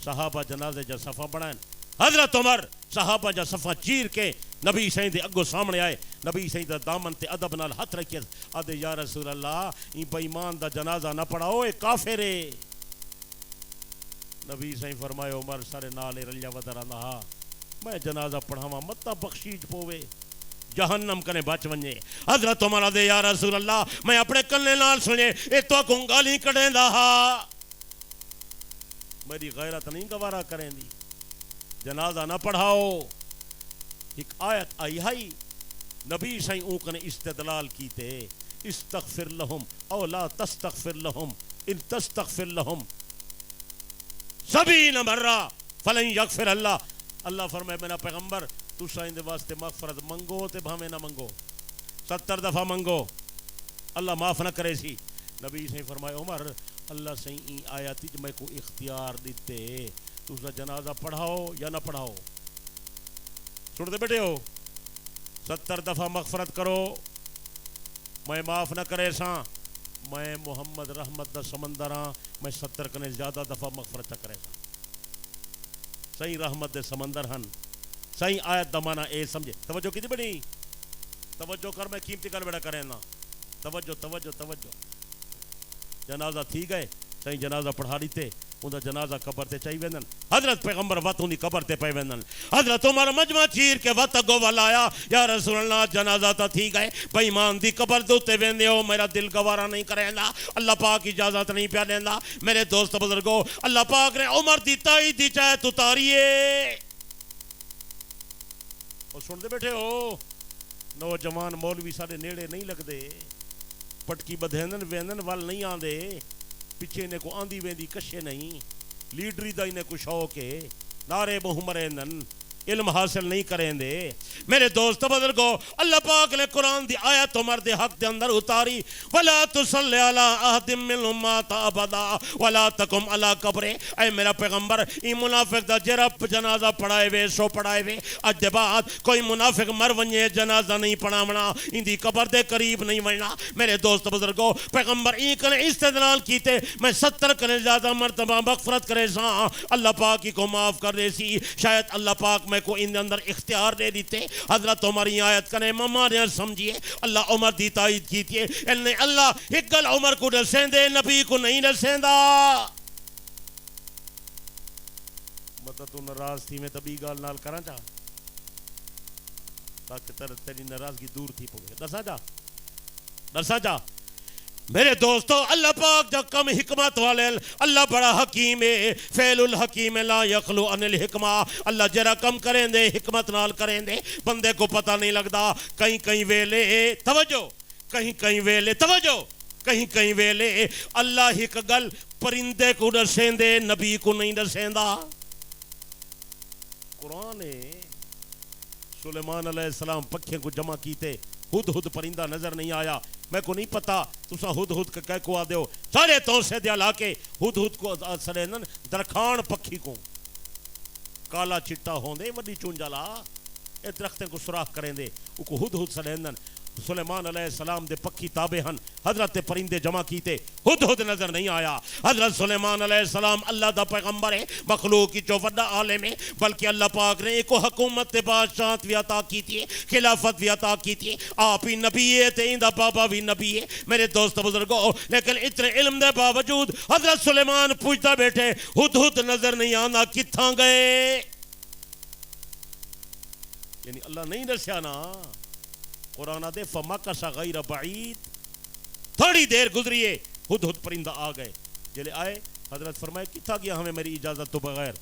صحابہ جنازے جا صفحہ بڑھائیں حضرت عمر صحابہ جا صفحہ چیر کے نبی صحیح دے اگو سامنے آئے نبی صحیح دا دامن تے ادب نال ہاتھ رکھے آدھے یا رسول اللہ این بے ایمان دا جنازہ نہ پڑھاؤ اے کافر ہے نبی صحیح فرمائے عمر سارے نالے رلیا ودرا نہا میں جنازہ پڑھاواں متا بخشیج پوے جہنم کنے بچ ونجے حضرت عمر آدھے یا رسول اللہ میں اپنے کلے نال سنے اے تو کو گالی کڑیں دا میری غیرت نہیں گوارا کریں دی جنازہ نہ پڑھاؤ ایک آیت آئی ہائی نبی صحیح اونکن استدلال کیتے استغفر لهم او لا تستغفر لهم ان تستغفر لهم 70 مرہ فلن یغفر اللہ. اللہ فرمائے میرا پیغمبر تساں دے واسطے مغفرت منگو تے بھاویں نہ منگو 70 دفعہ منگو اللہ معاف نہ کرے سی. نبی سے فرمائے عمر اللہ سے آیات میں کو اختیار دیتے تسا جنازہ پڑھاؤ یا نہ پڑھاؤ. سنتے بیٹھے ہو 70 دفعہ مغفرت کرو میں معاف نہ کرے ساں. میں محمد رحمت دا سمندر ہاں میں 70 کنے زیادہ دفعہ مغفرت چا کرے ساں. صحیح رحمت دے سمندر ہن. صحیح آیت دا معنی اے سمجھے. توجہ کیتی بڑی توجہ کر میں قیمتی کر بیٹا کرے نا. توجہ توجہ توجہ. جنازہ تھی گئے صحیح جنازہ پڑھا دیتے اوندا جنازہ قبر تے چاہی ویندن. حضرت پیغمبر وقت اونی قبر تے پے ویندن. حضرت عمر مجمع چیر کے وقت اگو والا یا رسول اللہ جنازہ تا تھی گئے بے ایمان دی قبر دوتے ویندے ہو میرا دل گوارا نہیں کریندا اللہ پاک اجازت نہیں پیا دیندا. میرے دوست بزرگو اللہ پاک نے عمر دی تائید دی چاہت اتاریے. اور سن دے بیٹھے ہو نوجوان مولوی سارے نیڑے نہیں لگ دے پٹکی بدھیندن ویندن وال نہیں آندے پیچھے نے کو آندی ویندی کشے نہیں لیڈری دا انہیں کو شوق ہے نعرے منہ مرندن علم حاصل نہیں کریں دے. میرے دوست بزرگو اللہ پاک نے قرآن دی آیت عمر دے حق دے اندر اتاری وَلَا تُصَلِّ عَلَىٰ أَحَدٍ مِّنْهُمْ مَاتَ أَبَدًا وَلَا تَقُمْ عَلَىٰ قَبْرِهِ. اے میرا پیغمبر ای منافق دا جرا جنازہ پڑھائے وے سو پڑھائے وے اج دے بعد کوئی منافق مر ونجے جنازہ نہیں پڑھاونا ان دی قبر دے قریب نہیں ونجنا. میرے دوست بزرگو پیغمبر ای کنے استدلال کیتے میں 70 کنے زیادہ مرتبہ مغفرت کرے ساں اللہ پاک کو معاف کر دے سی. شاید اللہ پاک میں کو ان اندر اختیار دے دیتے. حضرت عمر آیت کنے مما نے سمجھیے اللہ عمر دی تائید کیتیے انہیں اللہ ایک گل عمر کو نسین دے نبی کو نہیں نسین دا. مطلب تو ناراض تھی میں تبھی گال نال کرا چاہ تاکہ تیری ناراضگی دور تھی پوگے درسا جا. میرے دوستو اللہ پاک جو کم حکمت والے اللہ بڑا حکیم ہے. فعل الحکیم لا یخلو عن الحکمہ. اللہ جرا کم کریں دے حکمت نال کریں دے بندے کو پتہ نہیں لگتا. کہیں کہیں ویلے توجہ کہیں کہیں ویلے توجہ کہیں کہیں ویلے اللہ ایک گل پرندے کو دسیں دے نبی کو نہیں دسیں دا. قرآن سلیمان علیہ السلام پکھیں کو جمع کیتے ہد ہد پرندہ نظر نہیں آیا. میں کو نہیں پتا تسا ہد ہد کہہ کو آ دیو سارے تو سے دیا لا کے ہد ہد کو سرینن درخان پکھی کو کالا چٹا ہوندے وڈی چونجالا اے درختیں کو سوراخ کریں دے او کو ہد ہد سرینن. سلیمان علیہ السلام دے پکھی تابع ہن حضرت پرندے جمع کیتے ہد ہد نظر نہیں آیا. حضرت سلیمان علیہ السلام اللہ دا پیغمبر ہے مخلوق کی جو وڈا عالم ہے بلکہ اللہ پاک نے ایک حکومت بادشاہت بھی عطا کیتی ہے خلافت بھی عطا کیتی ہے. آپ ہی نبی ہے تے ایندا بابا بھی نبی ہے. میرے دوست بزرگو لیکن اتنے علم دے باوجود حضرت سلیمان پوچھتا بیٹھے ہد ہد نظر نہیں آنا کتھاں گئے. یعنی اللہ نہیں دسیا نا. قرآن دے فمکث غیر بعید تھوڑی دیر گزریے ہد ہد پرندہ آ گئے. جلے آئے حضرت فرمائے کتھا گیا ہمیں میری اجازت تو بغیر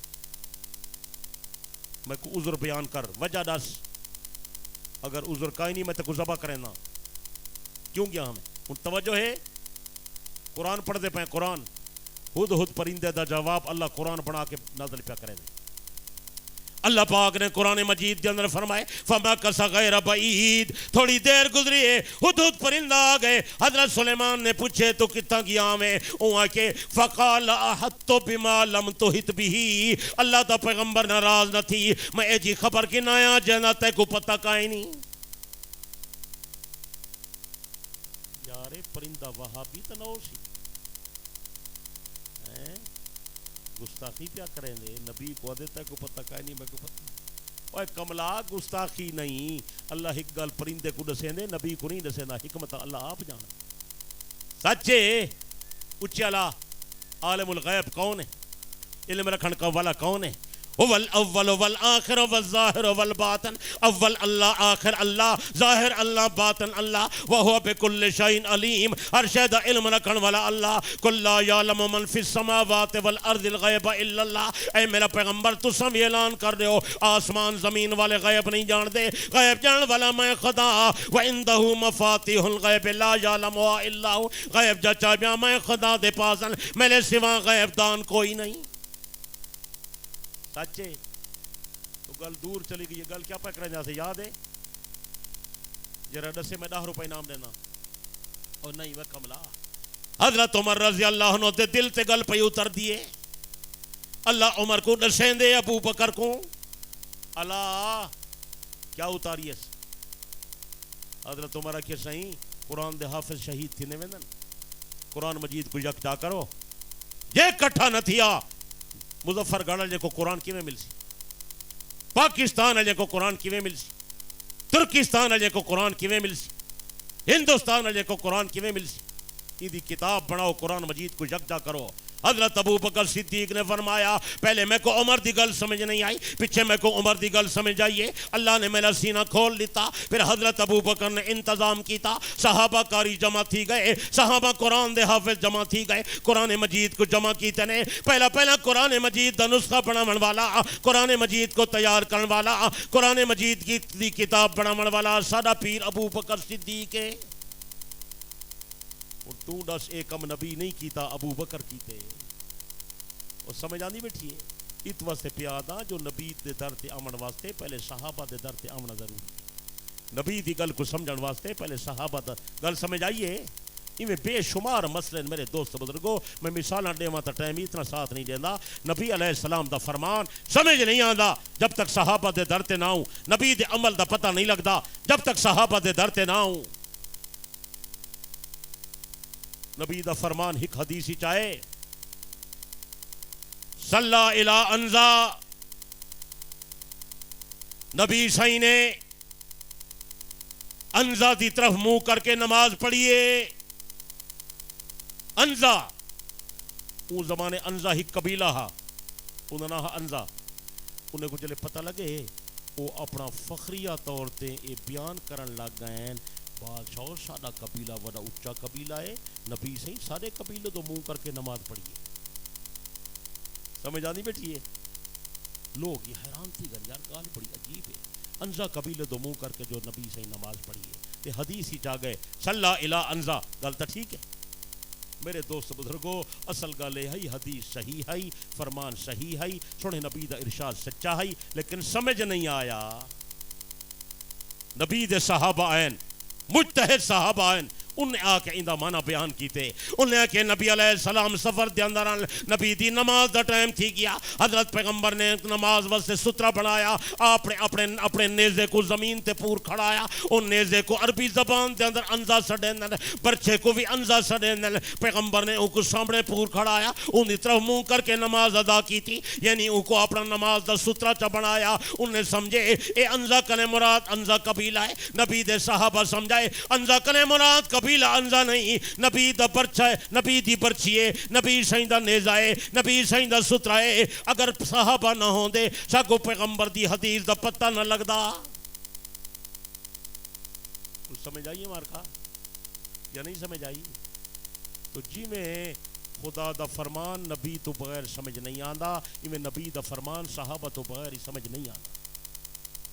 میں کو عذر بیان کر وجہ دس اگر عذر کا ہی نہیں میں تے کو ذبح کرے نا کیوں گیا ہمیں. ان توجہ ہے قرآن پڑھ دے پائیں قرآن ہد ہد پرندے دا جواب اللہ قرآن بنا کے نازل پیا کرے دے. اللہ پاک نے قرآن مجید کے اندر فرمائے فمکث غیر بعید تھوڑی دیر گزری ہے ہد ہد پرندہ آ گئے. حضرت سلیمان نے پوچھے تو کتنا گیا میں وہاں کے فقال احطت بما لم تحط به. اللہ دا پیغمبر ناراض نہ تھی میں اے جی خبر کی نایا جنا تے کو پتہ کائیں نہیں. یار پرندہ وہابی تو نہ سی گستاخی کیا کریں دے نبی کو دیتا کو پتہ کائیں نہیں میں کو پتہ. اوے کملا گستاخی نہیں اللہ ایک گل پرندے کو دسیں دے نبی کو نہیں دسیں دا حکمت اللہ آپ جانا. سچے اچھلا عالم الغیب کون ہے علم رکھن کا والا کون ہے اول اول والآخر والظاہر والباطن، اول اللہ، آخر اللہ، ظاہر اللہ، باطن اللہ، وہو بکل شیء علیم، ہر شے دا علم رکھن والا اللہ، قل لا یعلم من فی السماوات والارض الغیب الا اللہ، اے میرا پیغمبر تساں بھی اعلان کر رہے ہو آسمان زمین والے غیب نہیں جان دے، غیب جان والا میں خدا، وعندہ مفاتیح الغیب لا یعلمها الا ہو، غیب جا چابیاں میں خدا دے پاسن، میرے سوا غیب دان کوئی نہیں۔ سچے تو گل دور چلی گئی، گل کیا پکڑا جا سے یاد ہے؟ جرا دسے میں 10 روپے انعام دینا اور نہیں وہ کملا۔ حضرت عمر رضی اللہ عنہ دے دل تے گل پہ اتر دیے، اللہ عمر کو دسیں دے ابو بکر کو، اللہ کیا اتاری اس؟ حضرت عمر کے صحیح قرآن دے حافظ شہید تھی ویندن، قرآن مجید کو یکجا کرو، یہ کٹھا نہ تھیا مظفر گڑھ والے کو قرآن کیویں مل سی، پاکستان والے کو قرآن کیویں مل سی، ترکستان والے کو قرآن کیویں مل سی، ہندوستان والے کو قرآن کیویں مل سی؟ یہ کتاب بناؤ، قرآن مجید کو یکجا کرو۔ حضرت ابو بکر صدیق نے فرمایا پہلے میں کو عمر دی گل سمجھ نہیں آئی، پیچھے میں کو عمر دی گل سمجھ آئیے، اللہ نے میرا سینہ کھول لیتا، پھر حضرت ابو بکر نے انتظام کیتا، صحابہ کاری جمع تھی گئے، صحابہ قرآن دے حافظ جمع تھی گئے، قرآن مجید کو جمع کیتے نے، پہلا قرآن مجید دا نسخہ بناون والا، قرآن مجید کو تیار کرن والا، قرآن مجید کی کتاب بناون والا ساڈا پیر ابو بکر صدیق ہے۔ تو دس ایکم نبی نہیں کیتا، ابو بکر کیتے، اور سمجھ آنی بیٹھی ہے ات واسطے پیادا جو نبی دے در تے آمن واسطے پہلے صحابہ دے در تے آمنا ضروری ہے، نبی دی گل کو سمجھن واسطے پہلے صحابہ دا گل سمجھ آئیے۔ میں بے شمار مسئلے میرے دوست بزرگوں، میں مثالاں دیواں تا ٹائم اتنا ساتھ نہیں دیندا، نبی علیہ السلام دا فرمان سمجھ نہیں آندا جب تک صحابہ دے در تے نہ ہوں، نبی دے عمل دا پتہ نہیں لگدا جب تک صحابہ دے در تے نہ ہوں۔ نبی دا فرمان ایک حدیث ہی چاہے صلی الی انزا، نبی صحیح نے انزا دی طرف منہ کر کے نماز پڑھیے۔ انزا وہ زمانے انزا ہی قبیلہ ہا، انہوں نے انزا، انہیں کو جلے پتہ لگے وہ اپنا فخریہ طور تے یہ بیان کرن لگ گئے بادشاہ ساڈا قبیلہ بڑا اچا قبیلہ ہے، نبی صحیح سارے قبیلے تو منہ کر کے نماز پڑھیے۔ سمجھ آنی بیٹھی ہے؟ لوگ یہ حیران تھی گن یار گال بڑی عجیب ہے، انزا قبیلے تو منہ کر کے جو نبی صحیح نماز پڑھیے، یہ حدیث ہی چاہ گئے صلی الی انزا، گل تو ٹھیک ہے میرے دوست بزرگو، اصل گل ہے حدیث صحیح ہے، فرمان صحیح ہے، سونے نبی دا ارشاد سچا ہے، لیکن سمجھ نہیں آیا۔ نبی دے صحابہ آئین، مجتہد صحابہ آئین، انہیں آ کے اندہ معنی بیان کیتے، انہیں آ کے نبی علیہ السلام سفر دے اندر نبی دی نماز دا ٹائم تھی گیا، حضرت پیغمبر نے نماز واسطے سترہ بنایا، اپنے نیزے کو زمین تے پور کھڑایا، ان نیزے کو عربی زبان دے اندر انزا سڑیندن، برچے کو بھی انزا سڑیندن، پیغمبر نے ان کو سامنے پور کھڑایا، ان طرف منہ کر کے نماز ادا کی تھی، یعنی ان کو اپنا نماز دا سترہ چا بنایا، انہیں سمجھے اے انزا کنے مراد انزا قبیلہ ہے، نبی دے صحابہ سمجھائے انزا کنے مراد قبیلہ انزا نہیں، نبی دا برچہ ہے، نبی دی برچی ہے، نبی سائیں دا نیزہ ہے، نبی سائیں دا سترہ ہے، اگر صحابہ نہ ہوں دے ساکو پیغمبر دی حدیث دا پتہ نہ لگ دا۔ کچھ سمجھ آئیے مارکا یا نہیں سمجھ آئی؟ تو جی میں خدا دا فرمان نبی تو بغیر سمجھ نہیں آندا، میں نبی دا فرمان صحابہ تو بغیر ہی سمجھ نہیں آندا،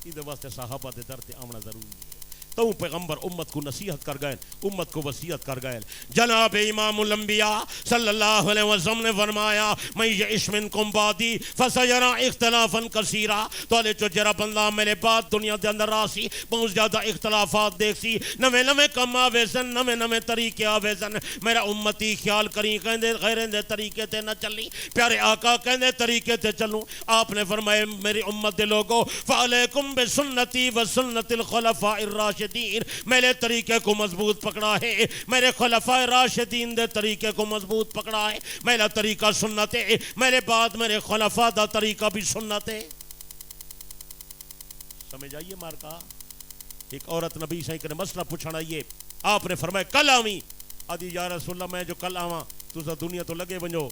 یہ واسطے صحابہ دے در تے آمنا ضروری ہے۔ تو پیغمبر امت کو نصیحت کر گئے، امت کو وصیت کر گئے۔ جناب امام الانبیاء صلی اللہ علیہ وسلم نے فرمایا میں یعش منکم بعدی فسیرى اختلافا کثیرا، تو لے جو جرا بندہ میرے بعد دنیا دے اندر راسی بہت زیادہ اختلافات دیکھ سی، نوے کم آوے سن، نوے طریقے آوے سن، میرا امتی خیال کری کہندے غیریں دے طریقے تے نہ چلی، پیارے آقا کہندے طریقے تے چلوں، آپ نے فرمایا میری امت دے لوگو فعلیکم بسنتی وسنت الخلفاء الراشدین، میرے طریقے کو مضبوط پکڑا ہے، میرے خلفاء راشدین دے طریقے کو مضبوط پکڑا ہے، میرا طریقہ سنت ہے، میرے بعد میرے خلفاء دا طریقہ بھی سنت ہے۔ سمجھ آئیے مارکا؟ ایک عورت نبی صحیح کرنے مسئلہ پوچھنا یہ، آپ نے فرمایا کل آویں، آدھی یا رسول اللہ میں جو کل آواں تو دنیا تو لگے ونجو،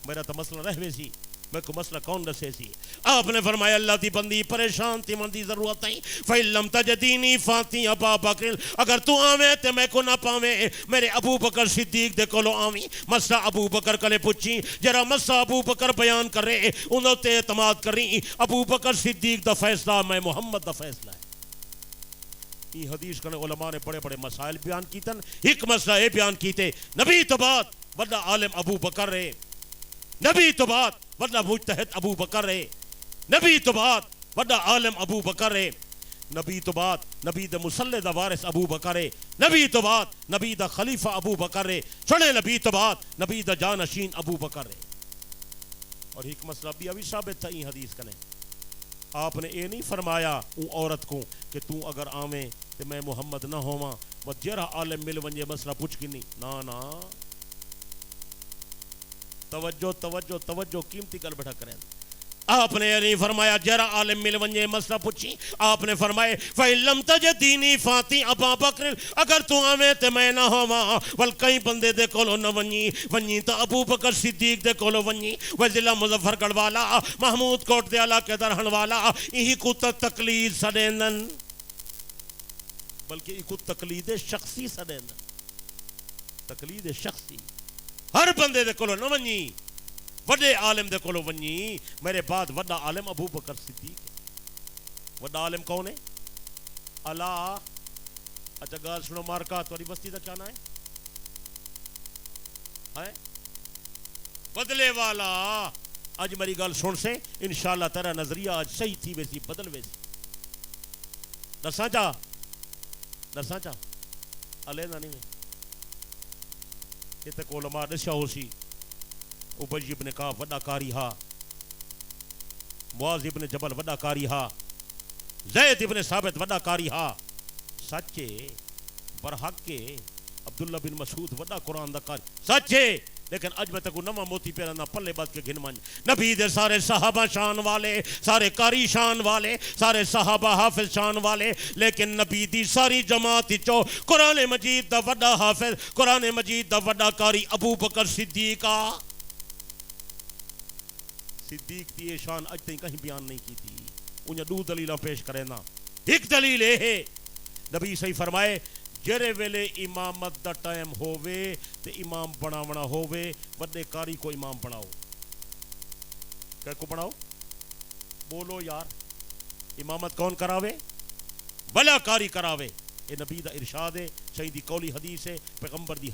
میرا تو مسئلہ رہوے سی، میں کو مسئلہ کون دسے سی؟ آپ نے فرمایا اللہ دی بندی پریشان تھی من دی ضرورت نہیں فَإِلَّمْ تَجِدِينِي فَاتِي أَبَا بَكْرٍ اگر تو آویں تے میں کو نہ پاویں میرے ابو بکر صدیق دے کولو آویں مسئلہ ابو بکر کلے پوچھی جرا مسئلہ ابو بکر بیان کر رہے انہوں تے اعتماد کر رہی ابو بکر صدیق دا فیصلہ میں محمد دا فیصلہ ہے یہ حدیث کرنے علماء نے بڑے بڑے مسائل بیان کیتن ایک مسئلہ یہ بیان کیتے نبی تو بات ورنہ عالم ابو بکر رہے نبی تو بات ورنہ مجتہد ابو بکر رہے نبی تو بات ورنہ عالم ابو بکر رہے نبی تو بات نبی دا مسلح دا وارث ابو بکر رہے نبی تو بات نبی دا خلیفہ ابو بکر رہے چھڑے نبی تو بات نبی دا جانشین ابو بکر رہے اور ایک مسئلہ بھی ابھی ثابت تھا یہ حدیث کنے آپ نے یہ نہیں فرمایا اون عورت کو کہ تو اگر آویں تو میں محمد نہ ہوواں وہ جرا عالم مل ونجے مسئلہ پوچھ کی نہیں نا توجہ توجہ توجہ قیمتی گل بیٹھا کریں آپ نے یہ نہیں فرمایا جرا عالم مل ونجے مسئلہ پوچھی آپ نے فرمائے فَإِلَّمْ تَجِدِينِي فَاتِي أَبَا بَكْرٍ اگر تو آویں تے میں نہ ہوواں ول کئی بندے دے کولو نہ ونجی تا ابو بکر صدیق دے کولو ونجی وہ ضلع مظفر گڑھ والا محمود کوٹ دے علاقے درہن والا یہی کو تقلید سڈیندن بلکہ ایک تقلید شخصی سڈیندن تقلید شخصی ہر بندے دے کولو نہ ونجی وڈے عالم دے کولو ونجی میرے بعد وڈا عالم ابو بکر صدیق ہے وڈا عالم کون ہے اللہ اچھا گال سنو مارکا تاری بستی دا کیا نام ہے بدلے والا آج میری گال سن سے انشاءاللہ تیرا نظریہ آج صحیح تھی ویسی بدل ویسی دساں چاہ علیہ نہیں میں یہ تک علماء دسیا ہو سی ابی ابن کعب وڈا کاری ہا معاذ ابن جبل وڈا کاری ہا زید ابن ثابت وڈا کاری ہا سچے برحق کے عبداللہ بن مسعود وڈا قرآن دا کاری سچے لیکن اج میں تکو نما موتی پیرا نہ پلے بات کے گھن مانج نبی دے سارے صحابہ شان والے سارے قاری شان والے سارے صحابہ حافظ شان والے لیکن نبی دی ساری جماعت چو قرآن مجید دا وڈا حافظ قرآن مجید دا وڈا قاری ابو بکر صدیق صدیق دی شان اج تک کہیں بیان نہیں کی تھی انہیں دو دلیلہ پیش کرے نا ایک دلیل ہے نبی صحیح فرمائے جرے ویلے امامت دا ٹائم ہووے تے امام بناونا ہووے وڈے کاری کو امام بناؤ کیا کو بناؤ بولو یار امامت کون کراوے بلا کاری کراوے اے نبی دا ارشاد ہے صحیح دی قولی حدیث ہے پیغمبر دی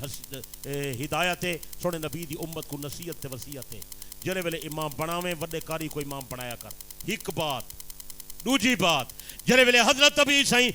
ہدایت ہے سونے نبی دی امت کو نصیحت تے وصیت ہے جرے ویلے امام بناویں وڈے کاری کو امام بنایا کر ایک بات دوجی بات جرے ویلے حضرت ابھی سائیں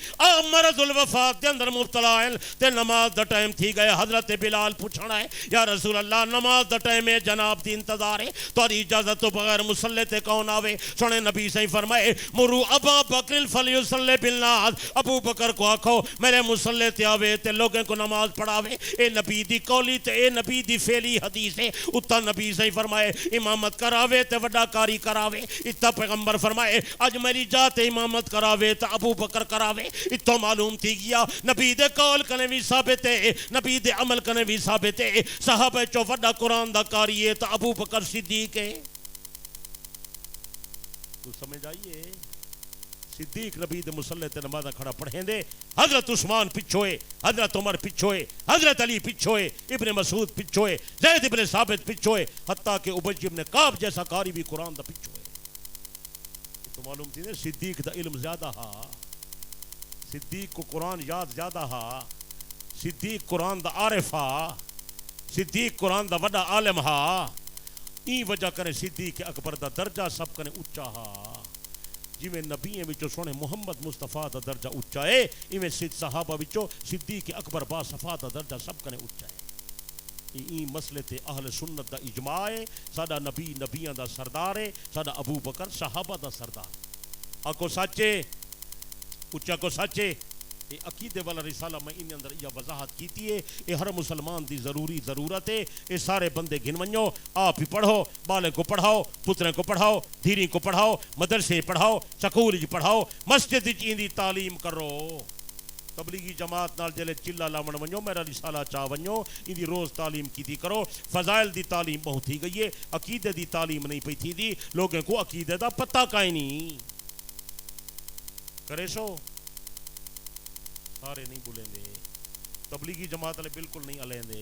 مرض الوفات دے اندر مبتلا ہیں تے نماز دا ٹائم تھی گئے حضرت بلال پوچھنا ہے یا رسول اللہ نماز دا ٹائم ہے جناب دی انتظار ہے تو اجازت تو بغیر مصلی تے کون آوے سنے نبی سائیں فرمائے مرو ابا بکر فلیصلی بالناس ابو بکر کو آکھو میرے مصلی تے آوے تے لوگوں کو نماز پڑھاوے اے نبی دی قولی تے اے نبی دی فعلی حدیث ہے اتا نبی سائیں فرمائے امامت کراوے تے وڈا کاری کراوے اتا پیغمبر فرمائے اج میری جات امامت کراوے تا ابو بکر کراوے اتو معلوم تھی گیا نبی دے قول کنے بھی ثابت ہے نبی دے عمل کنے بھی ثابت ہے صحابہ چو وڈا قرآن دا کاری ہے تا ابو بکر صدیق ہے تو سمجھ آئیے صدیق نبی دے مصلی تے نمازہ کھڑا پڑھیں دے حضرت عثمان پچھوئے حضرت عمر پچھوئے حضرت علی پچھوئے ابن مسعود پچھوئے زید ابن ثابت پچھوئے حتیٰ کہ ابی ابن کعب جیسا کاری بھی قرآن دا پچھوئے تو معلوم تھی نے صدیق دا علم زیادہ ہا صدیق کو قرآن یاد زیادہ ہا صدیق قرآن دا عارف ہا صدیق قرآن دا وڈا عالم ہا این وجہ کرے صدیق اکبر دا درجہ سب کنے اچھا ہا جی میں نبییں وچوں سونے محمد مصطفیٰ دا درجہ اچھا ہے ایویں صحابہ وچوں صدیق اکبر با صفا دا درجہ سب کنے اچھا ہے این مسئلے تے اہل سنت دا اجماع ہے ساڈا نبی نبیاں دا سردار ہے ساڈا ابو بکر صحابہ دا سردار آکو سچے اچھا کو سچے یہ عقیدے والا رسالہ میں ان اندر یہ وضاحت کیتی ہے یہ ہر مسلمان دی ضرورت ہے یہ سارے بندے گن منو آپ ہی پڑھو بالے کو پڑھاؤ پترے کو پڑھاؤ دھیری کو پڑھاؤ مدرسے پڑھاؤ سکول پڑھاؤ مسجد دی تعلیم کرو تبلیغی جماعت نال جلے چلا لاون ونجو میرا رسالہ چا ونجو ان دی روز تعلیم کیتی کرو فضائل دی تعلیم بہت تھی گئی ہے عقیدے دی تعلیم نہیں پئی تھی دی لوگوں کو عقیدے دا پتہ کائیں نہیں کرے سو سارے نہیں بولیں دے تبلیغی جماعت والے بالکل نہیں الیں دے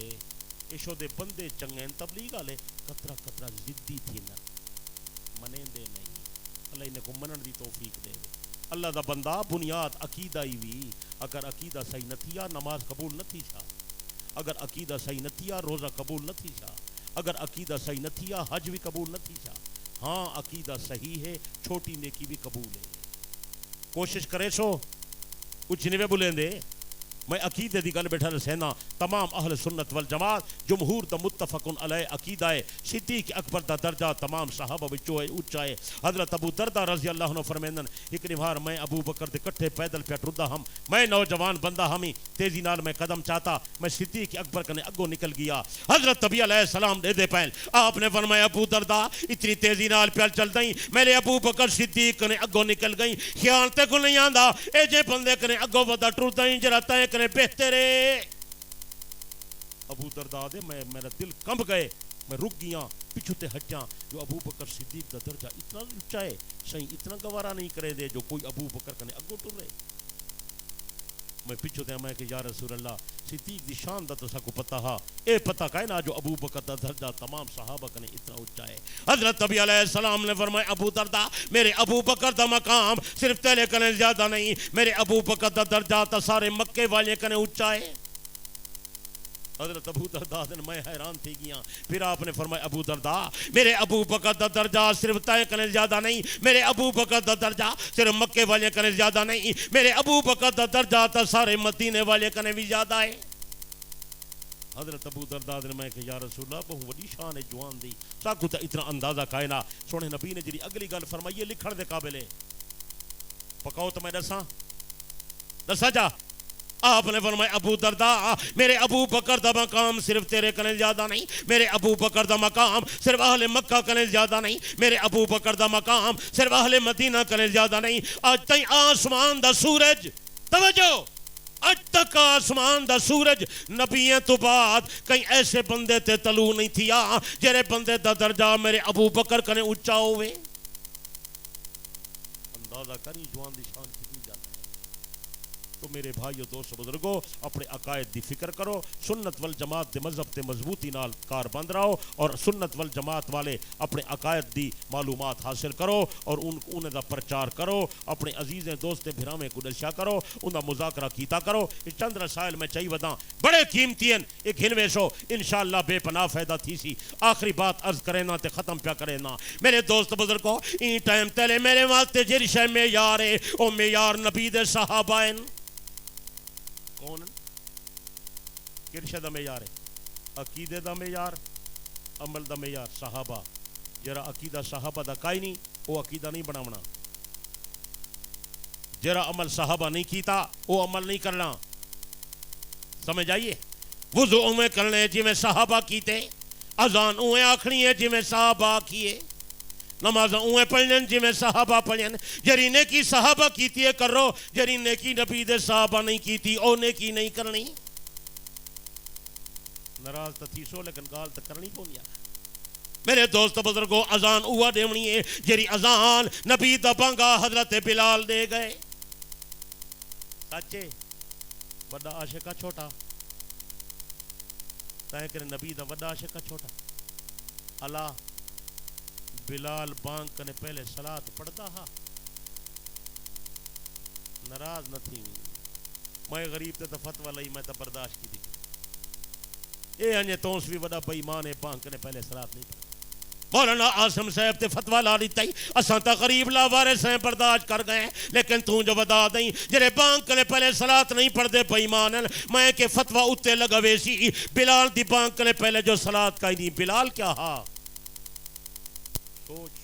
ایشو دے بندے چنگے تبلیغ والے کترا کترا ضدی تھی نہ منیں دے نہیں اللہ انہیں کو منن دی توفیق دے اللہ دا بندہ بنیاد عقیدہ ہی وی اگر عقیدہ صحیح نہ تھیا نماز قبول نہ تھی چھا اگر عقیدہ صحیح نہ تھیا روزہ قبول نہ تھی چھا اگر عقیدہ صحیح نہ تھیا حج بھی قبول نہ تھی چھا ہاں عقیدہ صحیح ہے چھوٹی نیکی بھی قبول ہے کوشش کرے سو کچھ نہیں بولیں دے میں عقیدے دی گل بیٹھا رسینا تمام اہل سنت والجماعت جمہور دا متفقن علیہ عقیدہ ہے صدیق اکبر دا درجہ تمام صحابہ وچوں ہے اونچا ہے حضرت ابو دردہ رضی اللہ عنہ فرمیندن ایک نمار میں ابو بکر دے کٹھے پیدل پہ ٹردا ہم میں نوجوان بندہ ہمیں تیزی نال میں قدم چاہتا میں صدیق اکبر کنے اگو نکل گیا حضرت نبی علیہ السلام دے دے پہل آپ نے فرمایا ابو دردہ اتنی تیزی نال پہ چل دیں میرے ابو بکر صدیق کنے اگو نکل گئی خیال تے کو نہیں آندا اے جے بندے کنے اگو ودا ٹردا ہی جرا تے کنے بہتر ہے ابو دردہ دے میرا دل کمب گئے میں رک گیا پیچھو تے ہٹیاں جو ابو بکر صدیق دا درجہ اتنا اونچا ہے صحیح اتنا گوارا نہیں کرے دے جو کوئی ابو بکر کنے اگو ٹر رہے میں پیچھو تے میں کہ یا رسول اللہ صدیق دی شان دا تو سا کو پتہ ہا اے پتہ کائے نا جو ابو بکر دا درجہ تمام صحابہ کنے اتنا اونچا ہے حضرت نبی علیہ السلام نے فرمایا ابو دردہ میرے ابو بکر دا مقام صرف تیرے کنے زیادہ نہیں میرے ابو بکر دا درجہ تا سارے مکے والے کنے اونچا ہے حضرت ابو دردہ دن میں حیران تھی گیا پھر آپ نے فرمایا ابو دردہ میرے ابو بکر دا درجہ صرف تے کنے زیادہ نہیں میرے ابو بکر دا درجہ صرف مکے والے کنے زیادہ نہیں میرے ابو بکر دا درجہ تا سارے مدینے والے کنے بھی زیادہ ہے حضرت ابو دردہ دن میں کہ یا رسول اللہ بہت بڑی شان ہے جوان دی ساکو تا اتنا اندازہ کائنا سونے نبی نے جی اگلی گل فرمائی یہ لکھن دے قابل ہے پکاؤ تو میں دسا جا آپ نے فرمایا ابو دردہ میرے ابو بکر دا مقام صرف تیرے کنے زیادہ نہیں میرے ابو بکر دا مقام صرف اہل مکہ کنے زیادہ نہیں میرے ابو بکر دا مقام صرف اہل مدینہ کنے زیادہ نہیں آج تائیں آسمان دا سورج توجہ آج تک آسمان دا سورج نبیوں تو بعد کہیں ایسے بندے تے طلوع نہیں تھیا جرے بندے دا درجہ میرے ابو بکر کنے اونچا ہوئے اندازہ کری جوان دی شان کتنی جاتا ہے تو میرے بھائیو دوست بزرگو اپنے عقائد دی فکر کرو سنت والجماعت دے مذہب تے مضبوطی نال کار بند رہو اور سنت والجماعت والے اپنے عقائد دی معلومات حاصل کرو اور ان دا پرچار کرو اپنے عزیزیں دوستیں بھرامیں کو دشیا کرو ان دا مذاکرہ کیتا کرو اس چند رسائل میں چاہی وداں بڑے قیمتی ہیں ایک ہنوے سو انشاءاللہ بے پناہ فائدہ تھی سی آخری بات عرض کرے نا تے ختم پیا کرے نا میرے دوست بزرگو این ٹائم تلے میرے واسطے جڑی شے معیار ہے او معیار نبی دے صحابہ ہیں کون کرشہ دا معیار ہے عقیدے دا معیار عمل دا معیار صحابہ جرا عقیدہ صحابہ دا کائی نہیں وہ عقیدہ نہیں بناونا جرا عمل صحابہ نہیں کیتا وہ عمل نہیں کرنا سمجھ آئیے وضو اویں کرنے جی میں صحابہ کیتے اذان اویں آکھنی ہے جی میں صحابہ کیے نماز اویں پڑھن جی میں صحابہ پڑھن جری نیکی صحابہ کیتی ہے کرو جری نیکی نبی دے صحابہ نہیں کیتی او نیکی نہیں کرنی ناراض تو تھی سو لیکن گال تو کرنی کون یا میرے دوست بزرگو اذان اوہ دیونی ہے جری اذان نبی دا بانگا حضرت بلال دے گئے سچے بڑا عاشقہ چھوٹا تائیں کہ نبی دا بڑا عاشقہ چھوٹا اللہ بلال بانگ کنے پہلے صلاة پڑھتا ہا ناراض نہ تھی میں غریب تے فتوہ لئی میں تا برداشت کی دی اے انجے تونس بھی وڈا بے ایمان ہے بانگ کنے پہلے صلاة نہیں پڑھتا مولانا عاصم صاحب تے فتوہ لا لیتا ہی اساں تا غریب لاوارے سے برداشت کر گئے لیکن تو جو ودا دیں جرے بانگ کنے پہلے صلاة نہیں پڑھ دے بے ایمان میں کہ فتوہ اتے لگوے سی بلال دی بانگ کنے پہلے جو صلاة کائی نہیں بلال کیا ہا سوچ